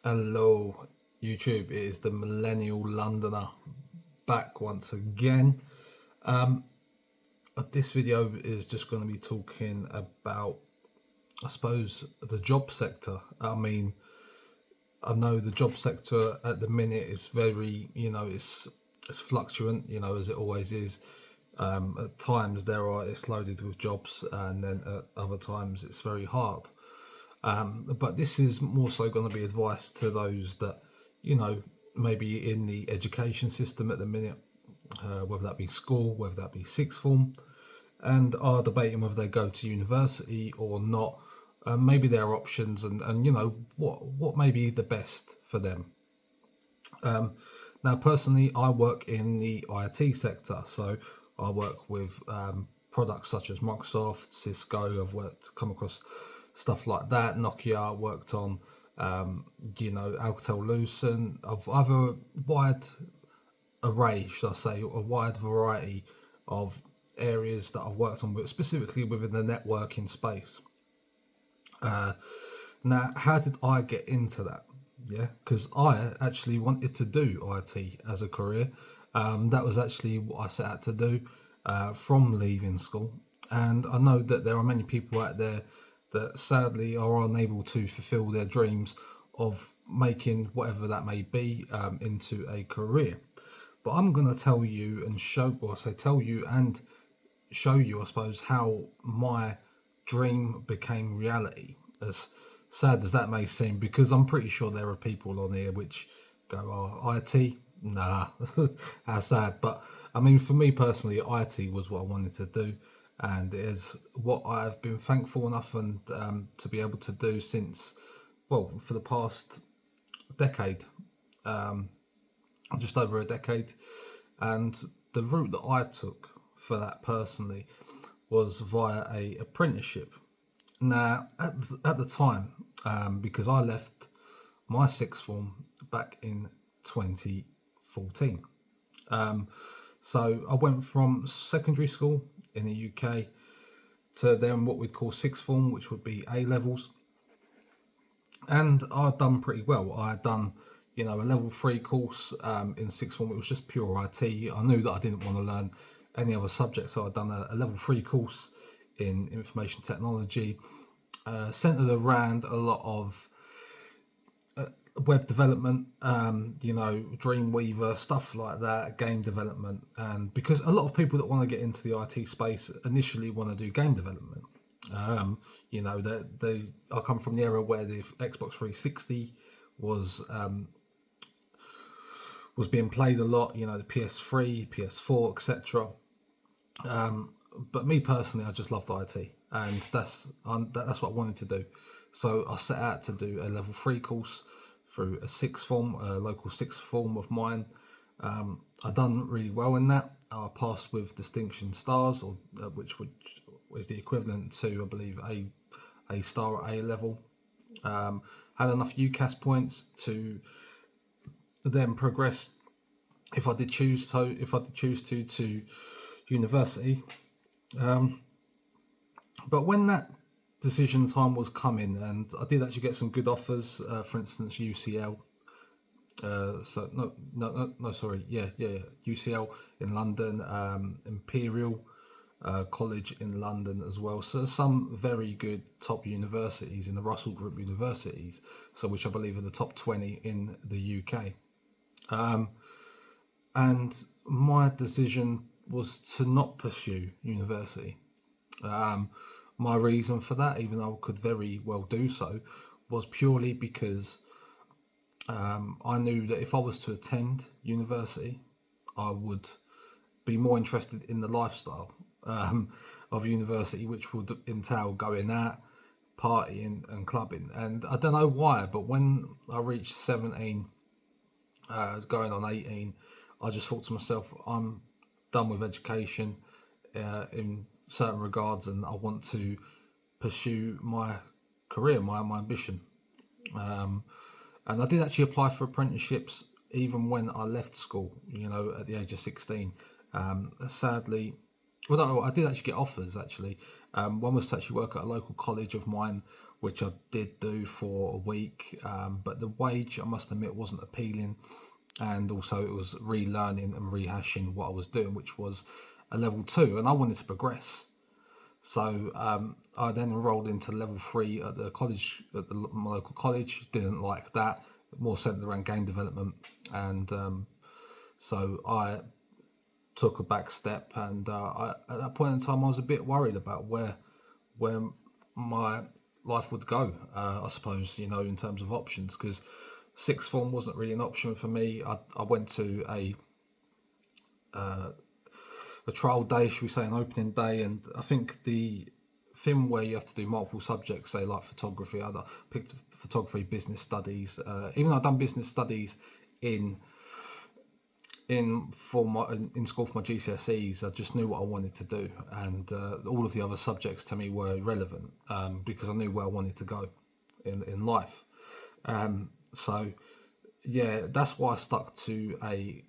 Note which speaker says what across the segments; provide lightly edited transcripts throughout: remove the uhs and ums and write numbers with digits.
Speaker 1: Hello, YouTube. It is the Millennial Londoner back once again. This video is just going to be talking about, I suppose, the job sector. I know the job sector at the minute is very, it's fluctuant, as it always is. At times it's loaded with jobs, and then at other times it's very hard. But this is more so going to be advice to those that, maybe in the education system at the minute, whether that be school, whether that be sixth form, and are debating whether they go to university or not. Maybe their options and what may be the best for them. Now, personally, I work in the IT sector, so I work with products such as Microsoft, Cisco. Come across stuff like that. Nokia worked on, Alcatel-Lucent. I've a wide array, should I say, a wide variety of areas that I've worked on, but specifically within the networking space. Now, how did I get into that? Yeah, because I actually wanted to do IT as a career. That was actually what I set out to do from leaving school. And I know that there are many people out there that sadly are unable to fulfill their dreams of making whatever that may be into a career. But I'm going to tell you and tell you and show you, I suppose, how my dream became reality. As sad as that may seem, because I'm pretty sure there are people on here which go, "Oh, IT? Nah, how sad." But I mean, for me personally, IT was what I wanted to do, and it is what I've been thankful enough and to be able to do since, well, for the past decade, just over a decade. And the route that I took for that personally was via a apprenticeship. Now, at the time, because I left my sixth form back in 2014. So I went from secondary school in the UK to then what we'd call sixth form, which would be A levels. And I'd done pretty well. I had done, a level 3 course in sixth form. It was just pure IT. I knew that I didn't want to learn any other subjects, so I'd done a level 3 course in information technology, centered around a lot of web development, Dreamweaver, stuff like that, game development. And because a lot of people that want to get into the IT space initially want to do game development. I come from the era where the Xbox 360 was being played a lot, the PS3, PS4, etc. But me personally, I just loved IT, and that's what I wanted to do. So I set out to do a level 3 course through a sixth form, a local sixth form of mine. I done really well in that. I passed with distinction stars, or which is the equivalent to, I believe, a star at A level. Had enough UCAS points to then progress, if I did choose to university. But when that decision time was coming, and I did actually get some good offers, for instance, UCL. UCL in London, Imperial College in London as well. So some very good top universities in the Russell Group universities, so which I believe are the top 20 in the UK. And my decision was to not pursue university. My reason for that, even though I could very well do so, was purely because I knew that if I was to attend university, I would be more interested in the lifestyle of university, which would entail going out, partying and clubbing. And I don't know why, but when I reached 17, going on 18, I just thought to myself, I'm done with education in certain regards, and I want to pursue my career, my ambition. And I did actually apply for apprenticeships even when I left school, at the age of 16. Sadly, well, no, I did actually get offers, actually. One was to actually work at a local college of mine which I did do for a week. But the wage, I must admit, wasn't appealing. And also it was relearning and rehashing what I was doing, which was a level 2, and I wanted to progress. So I then enrolled into level 3 at the college, my local college. Didn't like that, more centered around game development. And so I took a back step, and at that point in time I was a bit worried about where my life would go, I suppose, in terms of options, because sixth form wasn't really an option for me. I went to a trial day, should we say, an opening day, and I think the thing where you have to do multiple subjects, say like photography, I picked photography, business studies. Even though I've done business studies in school for my GCSEs, I just knew what I wanted to do, and all of the other subjects to me were irrelevant, because I knew where I wanted to go in life. So yeah, that's why I stuck to a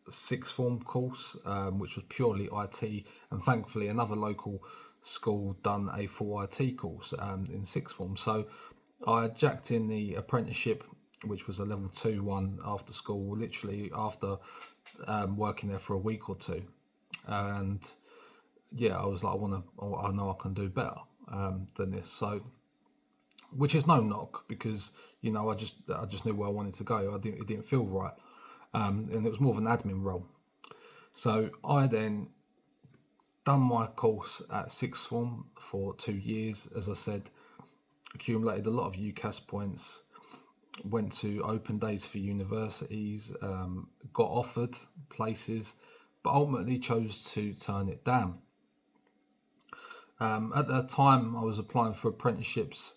Speaker 1: sixth form course, which was purely IT, and thankfully another local school done a full IT course in sixth form. So I jacked in the apprenticeship, which was a level 2 one after school, literally after working there for a week or two. And yeah, I was like, I know I can do better than this. So, which is no knock, because I just knew where I wanted to go. It didn't feel right, and it was more of an admin role. So I then done my course at sixth form for 2 years. As I said, accumulated a lot of UCAS points. Went to open days for universities, got offered places, but ultimately chose to turn it down. At that time, I was applying for apprenticeships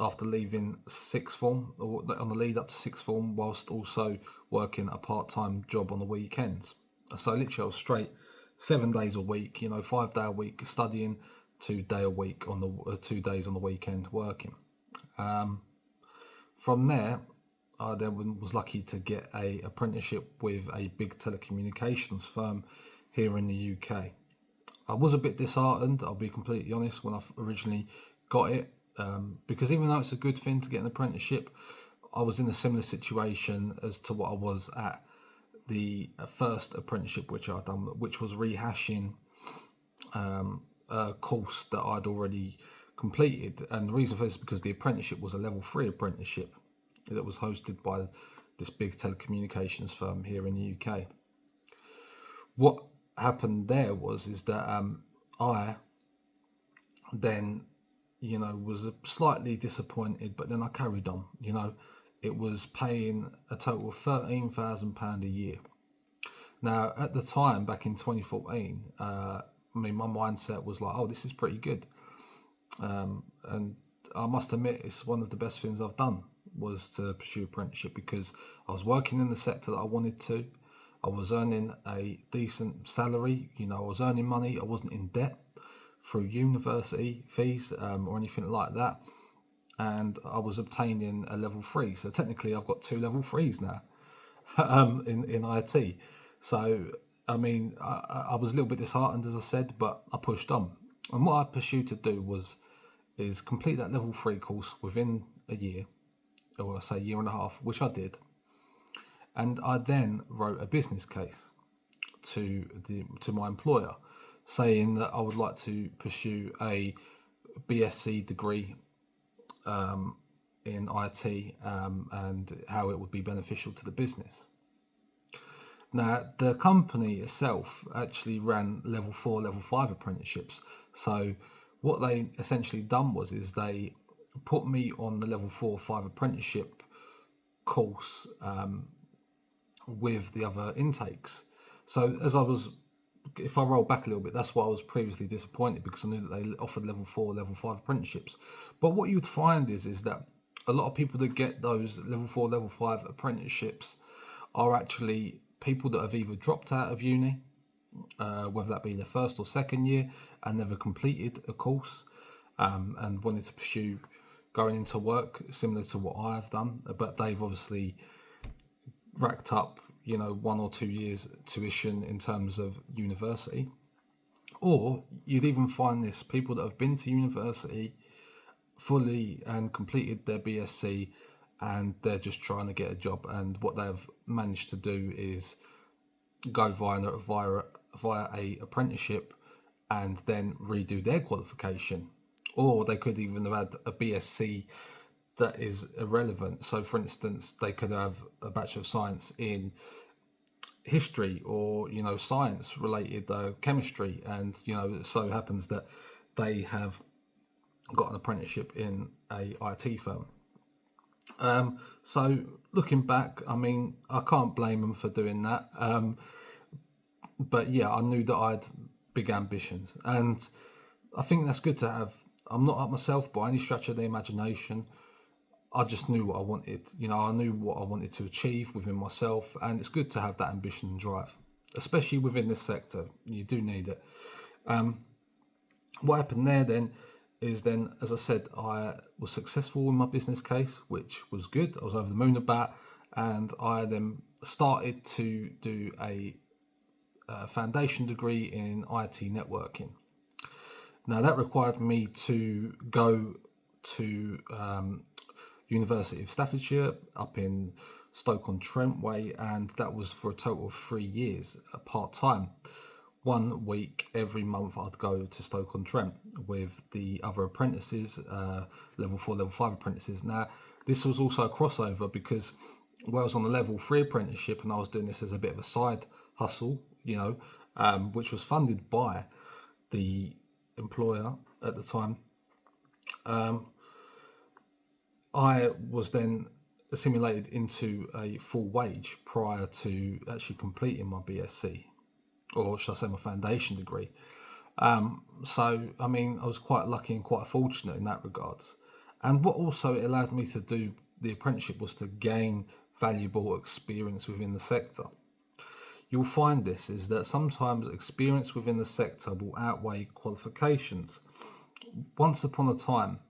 Speaker 1: after leaving sixth form, or on the lead up to sixth form, whilst also working a part-time job on the weekends. So literally I was straight 7 days a week, 5 day a week studying, 2 day a week on the 2 days on the weekend working. From there, I then was lucky to get a apprenticeship with a big telecommunications firm here in the UK. I was a bit disheartened, I'll be completely honest, when I originally got it, because even though it's a good thing to get an apprenticeship, I was in a similar situation as to what I was at the first apprenticeship which I'd done, which was rehashing a course that I'd already completed. And the reason for this is because the apprenticeship was a level 3 apprenticeship that was hosted by this big telecommunications firm here in the UK. What happened there is that I then was slightly disappointed, but then I carried on. It was paying a total of £13,000 a year. Now, at the time, back in 2014, my mindset was like, oh, this is pretty good. And I must admit, it's one of the best things I've done, was to pursue apprenticeship, because I was working in the sector that I wanted to. I was earning a decent salary, I was earning money. I wasn't in debt through university fees or anything like that. And I was obtaining a level 3. So technically I've got 2 level 3s now in IT. So, I mean, I was a little bit disheartened, as I said, but I pushed on. And what I pursued to do is complete that level 3 course within a year, or I say year and a half, which I did. And I then wrote a business case to my employer, saying that I would like to pursue a BSc degree in IT, and how it would be beneficial to the business. Now, the company itself actually ran level 4, level 5 apprenticeships. So what they essentially done is they put me on the level 4 or 5 apprenticeship course with the other intakes. So if I roll back a little bit, that's why I was previously disappointed, because I knew that they offered level 4, level 5 apprenticeships. But what you'd find is that a lot of people that get those level 4, level 5 apprenticeships are actually people that have either dropped out of uni, whether that be their first or second year, and never completed a course, and wanted to pursue going into work similar to what I have done, but they've obviously racked up 1 or 2 years tuition in terms of university. Or you'd even find this, people that have been to university fully and completed their BSc, and they're just trying to get a job. And what they've managed to do is go via a apprenticeship and then redo their qualification. Or they could even have had a BSc that is irrelevant. So, for instance, they could have a Bachelor of Science in history, or science related chemistry, and it so happens that they have got an apprenticeship in a IT firm. So looking back, I mean, I can't blame them for doing that. But yeah, I knew that I had big ambitions, and I think that's good to have. I'm not up myself by any stretch of the imagination. I just knew what I wanted. I knew what I wanted to achieve within myself, and it's good to have that ambition and drive, especially within this sector. You do need it. What happened there then is, as I said, I was successful in my business case, which was good. I was over the moon about, and I then started to do a foundation degree in IT networking. Now that required me to go to University of Staffordshire up in Stoke-on-Trent way, and that was for a total of 3 years, part-time. 1 week every month I'd go to Stoke-on-Trent with the other apprentices, level 4, level 5 apprentices. Now this was also a crossover because I was on the level 3 apprenticeship, and I was doing this as a bit of a side hustle, which was funded by the employer at the time. I was then assimilated into a full wage prior to actually completing my BSc, or should I say my foundation degree. So, I mean, I was quite lucky and quite fortunate in that regards. And what also it allowed me to do the apprenticeship was to gain valuable experience within the sector. You'll find this is that sometimes experience within the sector will outweigh qualifications. Once upon a time,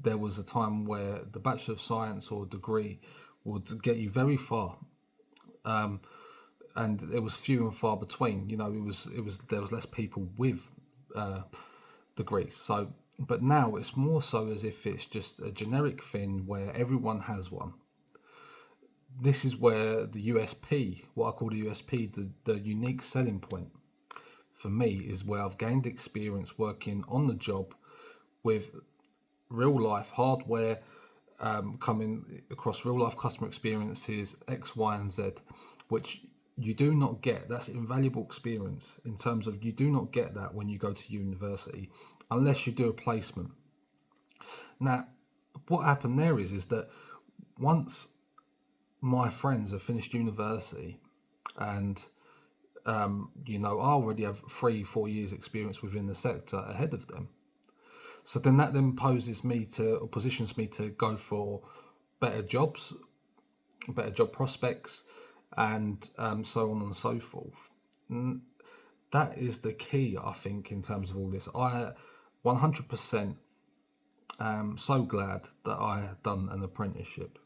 Speaker 1: there was a time where the Bachelor of Science or degree would get you very far, and it was few and far between. There was less people with degrees. So, but now it's more so as if it's just a generic thing where everyone has one. This is where the USP, what I call the USP, the unique selling point for me, is where I've gained experience working on the job with real life hardware, coming across real life customer experiences, X, Y, and Z, which you do not get. That's invaluable experience in terms of you do not get that when you go to university unless you do a placement. Now, what happened there is that once my friends have finished university, and I already have 3-4 years experience within the sector ahead of them. So then that then positions me to go for better jobs, better job prospects, and so on and so forth. That is the key, I think, in terms of all this. I 100% am so glad that I had done an apprenticeship.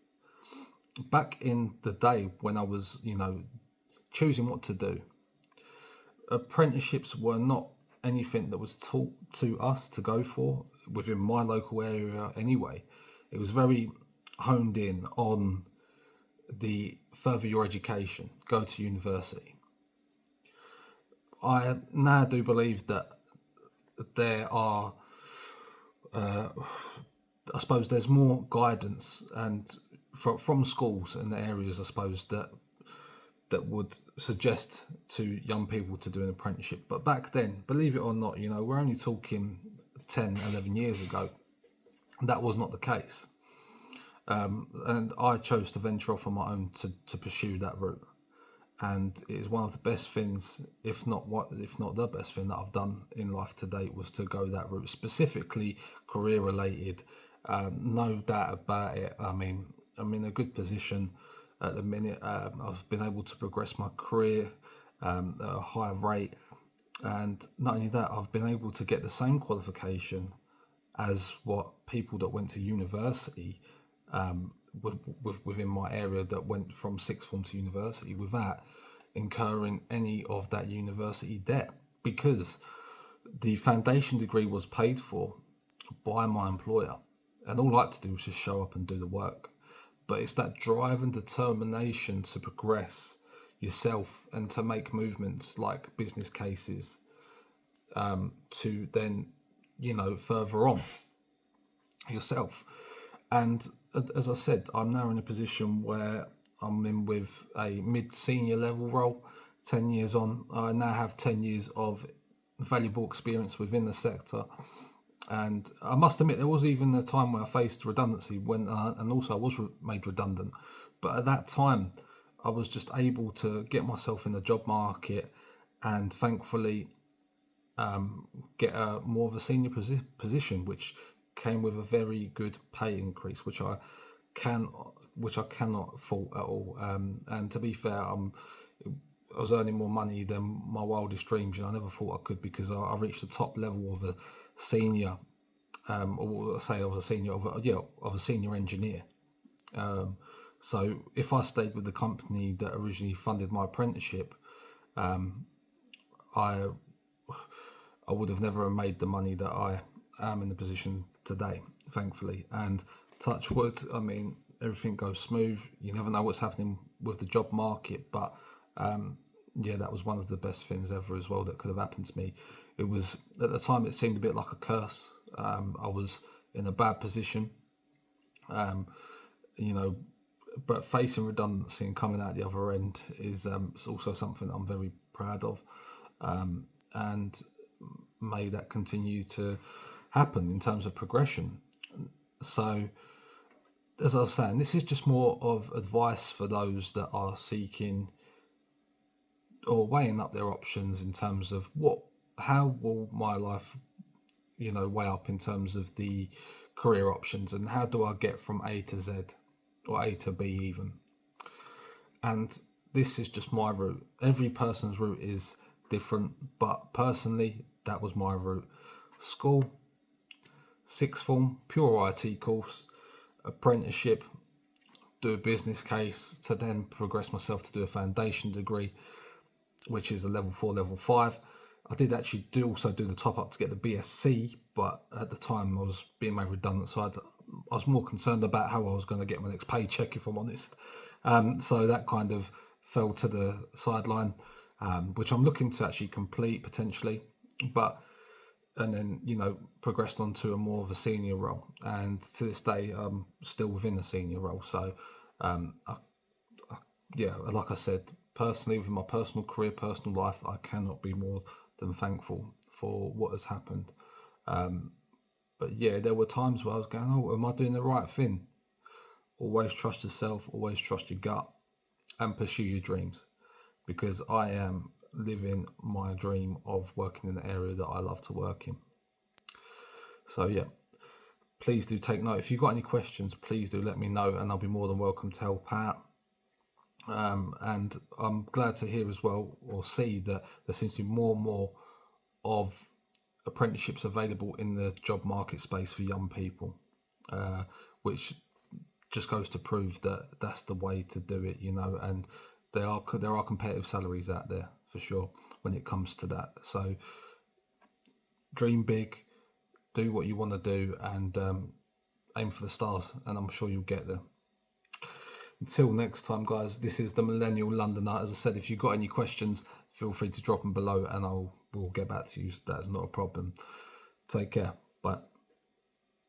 Speaker 1: Back in the day when I was, choosing what to do, apprenticeships were not anything that was taught to us to go for within my local area anyway. It was very honed in on the further your education, go to university. I now do believe that there are, I suppose there's more guidance and from schools and areas, I suppose, that would suggest to young people to do an apprenticeship. But back then, believe it or not, we're only talking 10, 11 years ago, that was not the case. And I chose to venture off on my own to pursue that route. And it is one of the best things, if not the best thing that I've done in life to date, was to go that route, specifically career related. No doubt about it. I mean, I'm in a good position at the minute. I've been able to progress my career at a higher rate, and not only that, I've been able to get the same qualification as what people that went to university within my area that went from sixth form to university without incurring any of that university debt, because the foundation degree was paid for by my employer. and all I had to do was just show up and do the work. But it's that drive and determination to progress yourself and to make movements like business cases, to then, further on yourself. And as I said, I'm now in a position where I'm in with a mid-senior level role. 10 years on, I now have 10 years of valuable experience within the sector. And I must admit, there was even a time where I faced redundancy and also I was made redundant. But at that time, I was just able to get myself in the job market and thankfully get more of a senior position, which came with a very good pay increase, which I cannot fault at all. And to be fair, I was earning more money than my wildest dreams, and I never thought I could, because I reached the top level of a senior, or say of a senior of a senior engineer. So if I stayed with the company that originally funded my apprenticeship, I would have never made the money that I am in the position today, thankfully. And touch wood, I mean, everything goes smooth. You never know what's happening with the job market, but that was one of the best things ever as well that could have happened to me. It was, at the time, it seemed a bit like a curse. I was in a bad position, but facing redundancy and coming out the other end is also something I'm very proud of, and may that continue to happen in terms of progression. So, as I was saying, this is just more of advice for those that are seeking or weighing up their options in terms of how will my life, weigh up in terms of the career options, and how do I get from A to Z or A to B even. And this is just my route. Every person's route is different, but personally, that was my route. School, sixth form, pure IT course, apprenticeship, do a business case to then progress myself to do a foundation degree, which is a level 4, level 5. I did actually also do the top up to get the BSc, but at the time I was being made redundant, so I was more concerned about how I was going to get my next paycheck, if I'm honest. So that kind of fell to the sideline, which I'm looking to actually complete potentially, and then progressed on to a more of a senior role, and to this day I'm still within a senior role. So like I said, personally, with my personal career, personal life, I cannot be more than thankful for what has happened. But there were times where I was going, oh, am I doing the right thing? Always trust yourself, always trust your gut, and pursue your dreams, because I am living my dream of working in the area that I love to work in. So please do take note. If you've got any questions, please do let me know, and I'll be more than welcome to help out. And I'm glad to hear as well, or see, that there seems to be more and more of apprenticeships available in the job market space for young people, which just goes to prove that that's the way to do it, and there are competitive salaries out there for sure when it comes to that. So dream big, do what you want to do, and aim for the stars, and I'm sure you'll get there. Until next time, guys, this is the Millennial Londoner. As I said, if you've got any questions, feel free to drop them below, and we'll get back to you. That is not a problem. Take care. Bye.